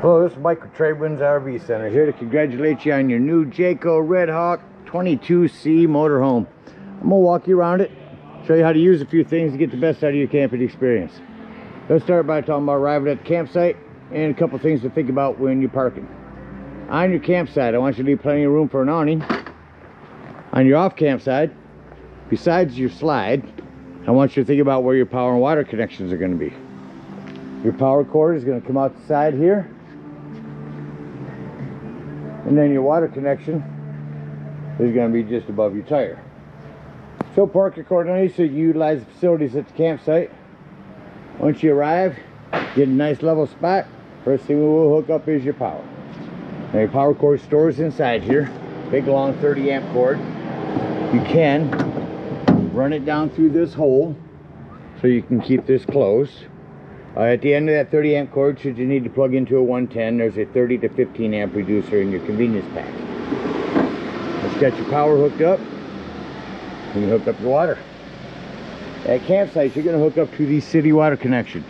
Hello, this is Mike with TradeWinds RV Center, here to congratulate you on your new Jayco Redhawk 22C motorhome. I'm going to walk you around it, show you how to use a few things to get the best out of your camping experience. Let's start by talking about arriving at the campsite and a couple things to think about when you're parking. On your campsite, I want you to leave plenty of room for an awning. On your off campsite, besides your slide, I want you to think about where your power and water connections are going to be. Your power cord is going to come out the side here. And then your water connection is going to be just above your tire. So park accordingly so you utilize the facilities at the campsite. Once you arrive, get a nice level spot. First thing we will hook up is your power. Now your power cord stores inside here. Big long 30 amp cord. You can run it down through this hole so you can keep this closed. At the end of that 30 amp cord, should you need to plug into a 110, there's a 30 to 15 amp reducer in your convenience pack. Once you got your power hooked up, you can hook up your water. At campsites, you're going to hook up to the city water connection.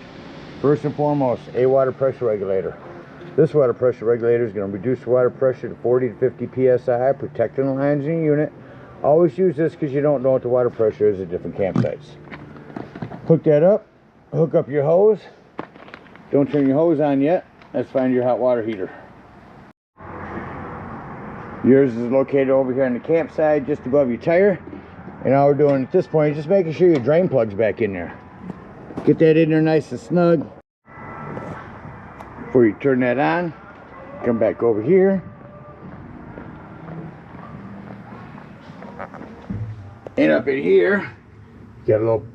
First and foremost, a water pressure regulator. This water pressure regulator is going to reduce the water pressure to 40 to 50 psi, protecting the lines in your unit. Always use this because you don't know what the water pressure is at different campsites. Hook that up. Hook up your hose. Don't turn your hose on yet. Let's find your hot water heater. Yours is located over here on the campsite, just above your tire. And all we're doing at this point is just making sure your drain plug's back in there. Get that in there nice and snug. Before you turn that on, come back over here. And up in here, got a little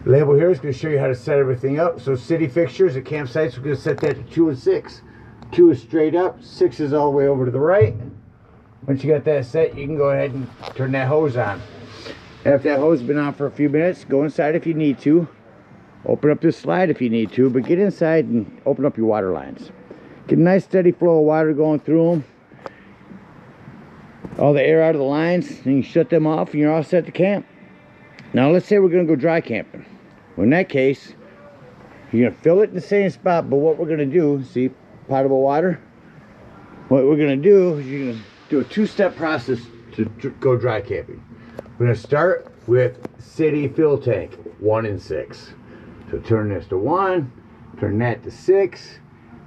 label here. Is going to show you how to set everything up. So city fixtures at campsites, we're going to set that to 2 and 6. 2 is straight up, 6 is all the way over to the right. Once you got that set, you can go ahead and turn that hose on. After that hose has been on for a few minutes, go inside if you need to. Open up this slide if you need to, but get inside and open up your water lines. Get a nice steady flow of water going through them. All the air out of the lines, and you shut them off and you're all set to camp. Now let's say we're going to go dry camping. Well, in that case, you're going to fill it in the same spot, but what we're going to do, see, potable water? What we're going to do is you're going to do a two-step process to go dry camping. We're going to start with city fill tank, 1 and 6. So turn this to 1, turn that to 6.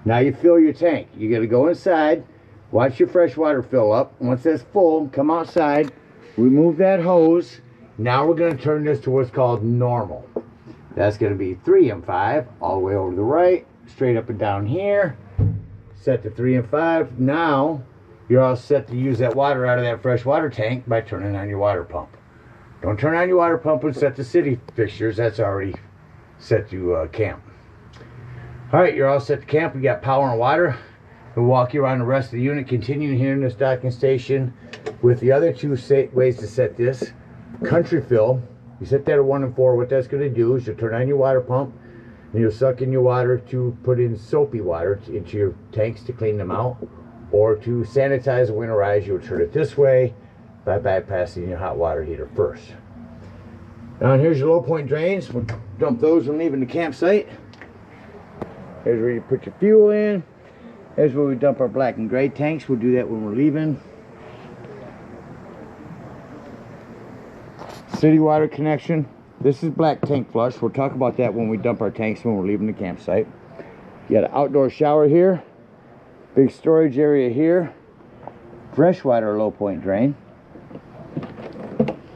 Now you fill your tank. You're going to go inside, watch your fresh water fill up. Once that's full, come outside, remove that hose. Now we're going to turn this to what's called normal. That's going to be 3 and 5, all the way over to the right, straight up and down here. Set to 3 and 5. Now you're all set to use that water out of that fresh water tank by turning on your water pump. Don't turn on your water pump and set the city fixtures. That's already set to camp. All right, you're all set to camp. We got power and water. We'll walk you around the rest of the unit, continuing here in this docking station with the other 2 ways to set this. Country fill, you set that at 1 and 4. What that's going to do is you'll turn on your water pump and you'll suck in your water to put in soapy water into your tanks to clean them out, or to sanitize and winterize. You'll turn it this way by bypassing your hot water heater first. Now here's your low point drains. We'll dump those when leaving the campsite. Here's where you put your fuel in. Here's where we dump our black and gray tanks. We'll do that when we're leaving. City water connection. This is black tank flush. We'll talk about that when we dump our tanks when we're leaving the campsite. You got an outdoor shower here. Big storage area here. Freshwater low point drain.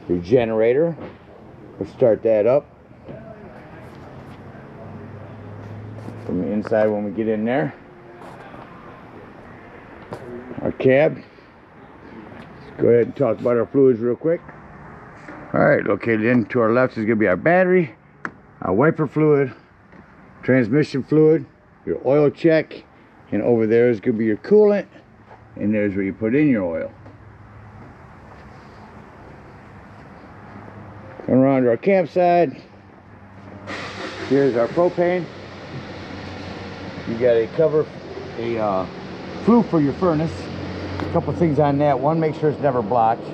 Your generator. We'll start that up from the inside when we get in there. Our cab. Let's go ahead and talk about our fluids real quick. Alright, located in to our left is going to be our battery, our wiper fluid, transmission fluid, your oil check, and over there is going to be your coolant, and there's where you put in your oil. Come around to our campsite. Here's our propane. You got a cover, a flue for your furnace. A couple things on that. 1, make sure it's never blocked.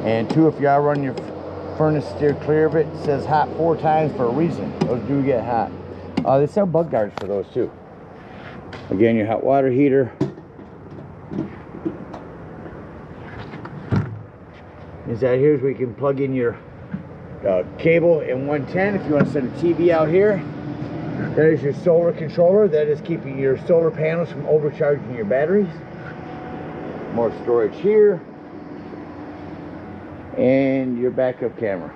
And 2, if you are running your furnace, steer clear of it. It says hot 4 times for a reason. Those do get hot. They sell bug guards for those too. Again, your hot water heater. Inside here is where you can plug in your cable in 110 if you want to set a TV out here. That is your solar controller. That is keeping your solar panels from overcharging your batteries. More storage here. And your backup camera.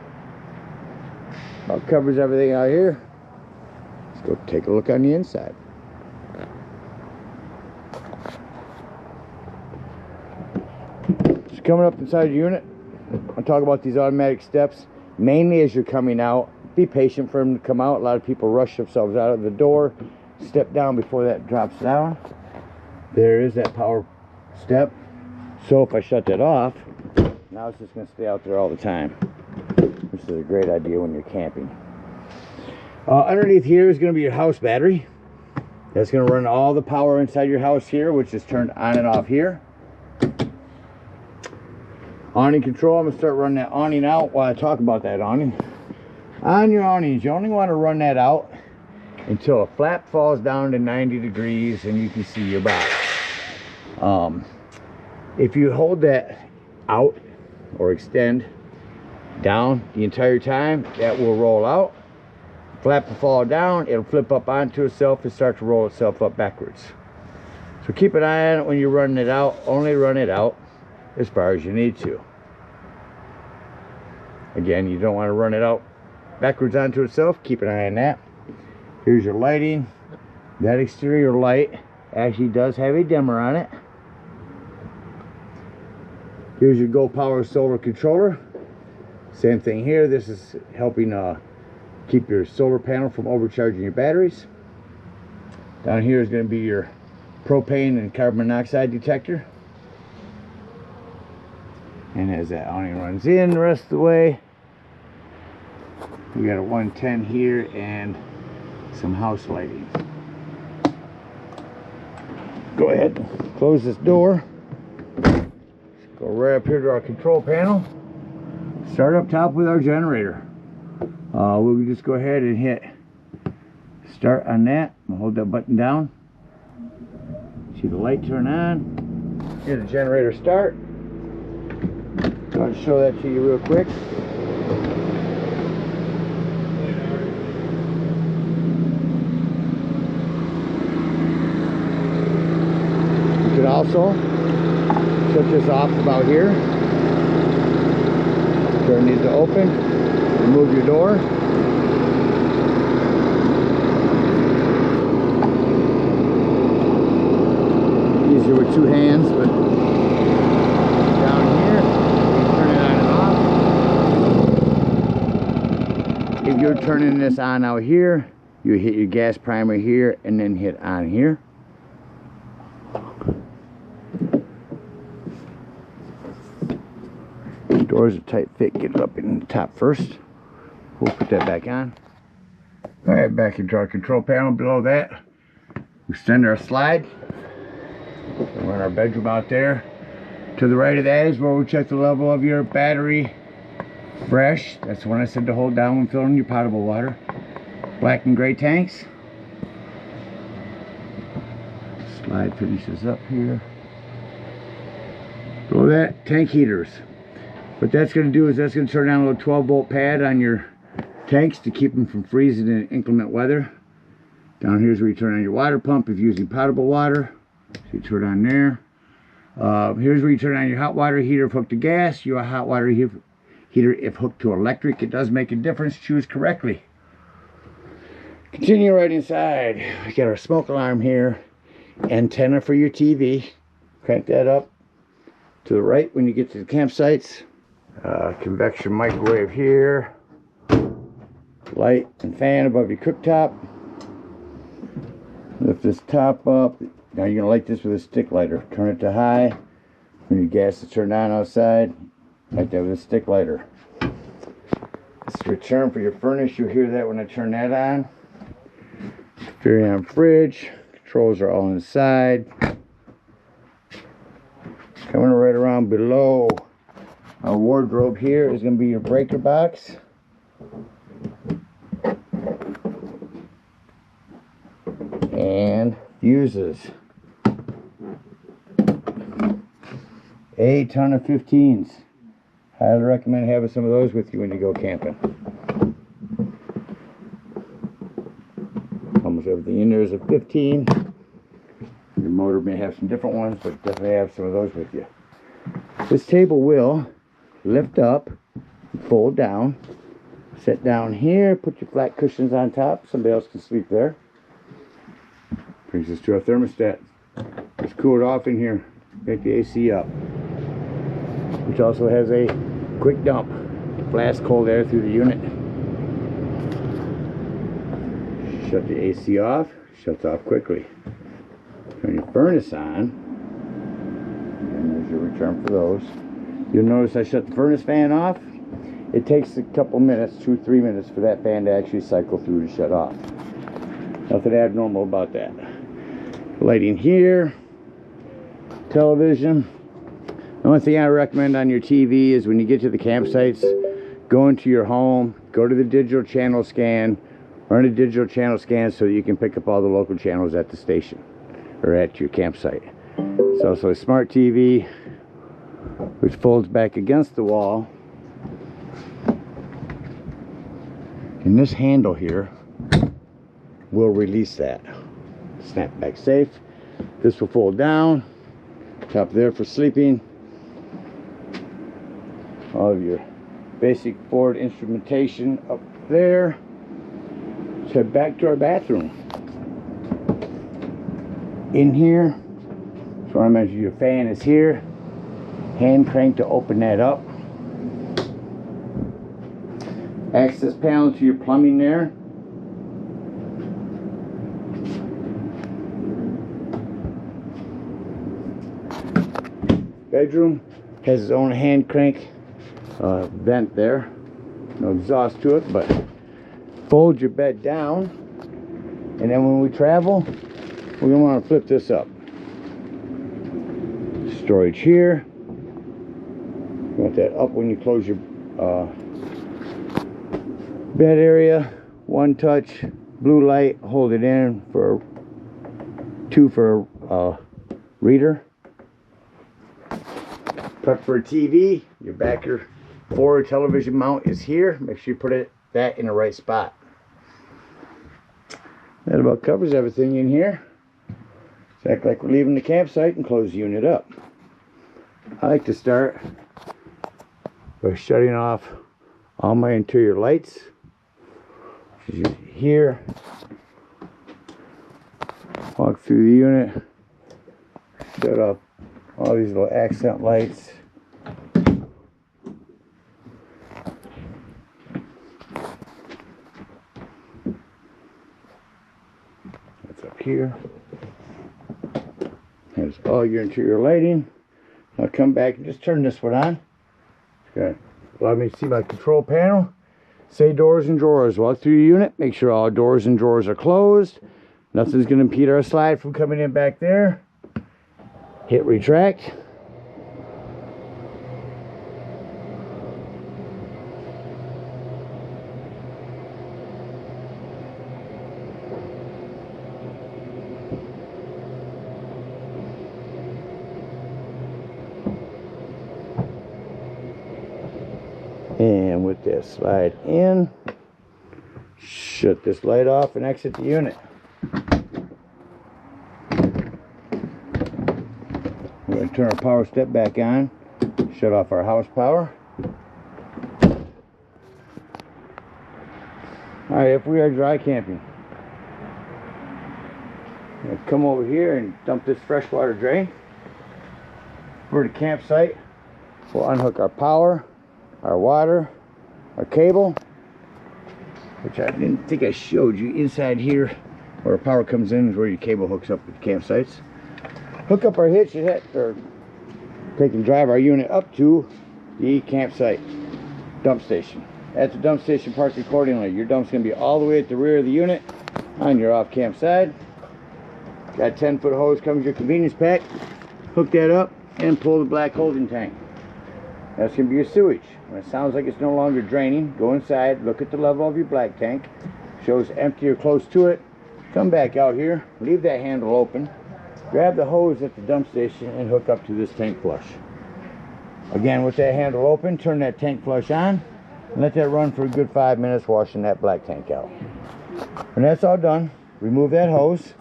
About covers everything out here. Let's go take a look on the inside. So coming up inside your unit, I'll talk about these automatic steps. Mainly as you're coming out, be patient for them to come out. A lot of people rush themselves out of the door, step down before that drops down. There is that power step. So if I shut that off, now it's just going to stay out there all the time, which is a great idea when you're camping. Underneath here is going to be your house battery. That's going to run all the power inside your house here, which is turned on and off here. Awning control, I'm going to start running that awning out while I talk about that awning. On your awnings, you only want to run that out until a flap falls down to 90 degrees and you can see your box. If you hold that out or extend down the entire time, that will roll out. Flap will fall down, it'll flip up onto itself and start to roll itself up backwards. So keep an eye on it when you're running it out. Only run it out as far as you need to. Again, you don't want to run it out backwards onto itself. Keep an eye on that. Here's your lighting. That exterior light actually does have a dimmer on it. Here's your Go Power solar controller. Same thing here. This is helping keep your solar panel from overcharging your batteries. Down here is going to be your propane and carbon monoxide detector. And as that awning runs in the rest of the way, we got a 110 here and some house lighting. Go ahead and close this door. Go right up here to our control panel. Start up top with our generator. We'll just go ahead and hit start on that. We'll hold that button down. See the light turn on. Here's the generator start. I'll show that to you real quick. You can also shut this off about here. Turn these to open. Remove your door. Easier with two hands, but down here, you turn it on and off. If you're turning this on out here, you hit your gas primer here and then hit on here. Doors are tight fit. Get it up in the top first. We'll put that back on. Alright, back into our control panel. Below that, we extend our slide. We're in our bedroom out there. To the right of that is where we check the level of your battery. Fresh. That's the one I said to hold down when filling your potable water. Black and gray tanks. Slide finishes up here. Below that, tank heaters. What that's going to do is that's going to turn on a little 12-volt pad on your tanks to keep them from freezing in inclement weather. Down here is where you turn on your water pump if you're using potable water. So you turn on there. Here's where you turn on your hot water heater if hooked to gas. Your hot water heater if hooked to electric. It does make a difference. Choose correctly. Continue right inside. We got our smoke alarm here. Antenna for your TV. Crank that up to the right when you get to the campsites. Convection microwave here. Light and fan above your cooktop. Lift this top up. Now you're going to light this with a stick lighter. Turn it to high. When your gas is turned on outside, light that with a stick lighter. This is return for your furnace. You'll hear that when I turn that on. Furion fridge. Controls are all inside. Coming right around below our wardrobe here is going to be your breaker box. and fuses. A ton of 15s. Highly recommend having some of those with you when you go camping. Almost everything in there is a 15. Your motor may have some different ones, but definitely have some of those with you. This table will lift up, fold down, sit down here, put your flat cushions on top. Somebody else can sleep there. Brings us to our thermostat. Just cool it off in here. Make the AC up. Which also has a quick dump. Blast cold air through the unit. Shut the AC off. Shuts off quickly. Turn your furnace on. And there's your return for those. You'll notice I shut the furnace fan off. It takes a couple minutes, 2-3 minutes, for that fan to actually cycle through to shut off. Nothing abnormal about that. Lighting here. Television. The only thing I recommend on your TV is when you get to the campsites, go into your home, go to the digital channel scan, run a digital channel scan so that you can pick up all the local channels at the station or at your campsite. It's also a smart TV which folds back against the wall. And this handle here will release that. Snap back safe. This will fold down. Top there for sleeping. All of your basic Ford instrumentation up there. Let's head back to our bathroom. In here, so I mentioned your fan is here. Hand crank to open that up. Access panel to your plumbing there. Bedroom has its own hand crank vent there. No exhaust to it, but fold your bed down, and then when we travel, we're going to want to flip this up. Storage here. You want that up when you close your bed area. One touch, blue light, hold it in for 2 for a reader. Prep for a TV. Your backer forward television mount is here. Make sure you put that in the right spot. That about covers everything in here. It's act like we're leaving the campsite and close the unit up. I like to start by shutting off all my interior lights. Here. Walk through the unit. Shut off all these little accent lights. That's up here. There's all your interior lighting. I'll come back and just turn this one on. It's gonna allow me to see my control panel. Say doors and drawers. Walk through your unit. Make sure all doors and drawers are closed. Nothing's going to impede our slide from coming in back there. Hit retract. And with that slide in, shut this light off and exit the unit. We're going to turn our power step back on, shut off our house power. Alright, if we are dry camping, I'm going to come over here and dump this freshwater drain. We're at a campsite. We'll unhook our power, our water, our cable, which I didn't think I showed you. Inside here where our power comes in is where your cable hooks up with the campsites. Hook up our hitch or take and drive our unit up to the campsite dump station. At the dump station, park accordingly. Your dump's going to be all the way at the rear of the unit on your off camp side. Got 10-foot hose, comes your convenience pack. Hook that up and pull the black holding tank. That's going to be your sewage. When it sounds like it's no longer draining, go inside, look at the level of your black tank. Shows empty or close to it. come back out here, leave that handle open, grab the hose at the dump station and hook up to this tank flush. Again, with that handle open, turn that tank flush on and let that run for a good 5 minutes, washing that black tank out. When that's all done, remove that hose.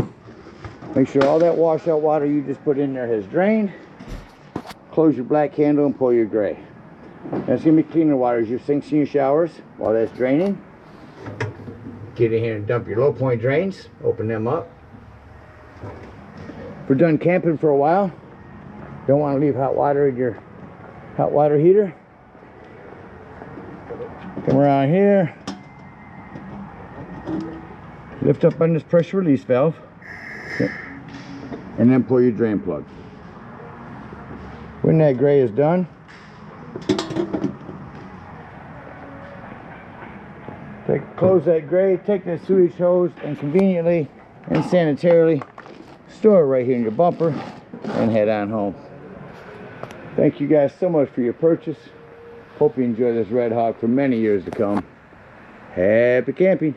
Make sure all that washout water you just put in there has drained. Close your black handle and pull your gray. That's going to be cleaner water as your sinks and your showers. While that's draining, get in here and dump your low point drains. Open them up. If we're done camping for a while, don't want to leave hot water in your hot water heater. Come around here. Lift up on this pressure release valve. And then pull your drain plug. When that gray is done, close that gray, take that sewage hose and conveniently and sanitarily store it right here in your bumper and head on home. Thank you guys so much for your purchase. Hope you enjoy this Redhawk for many years to come. Happy camping.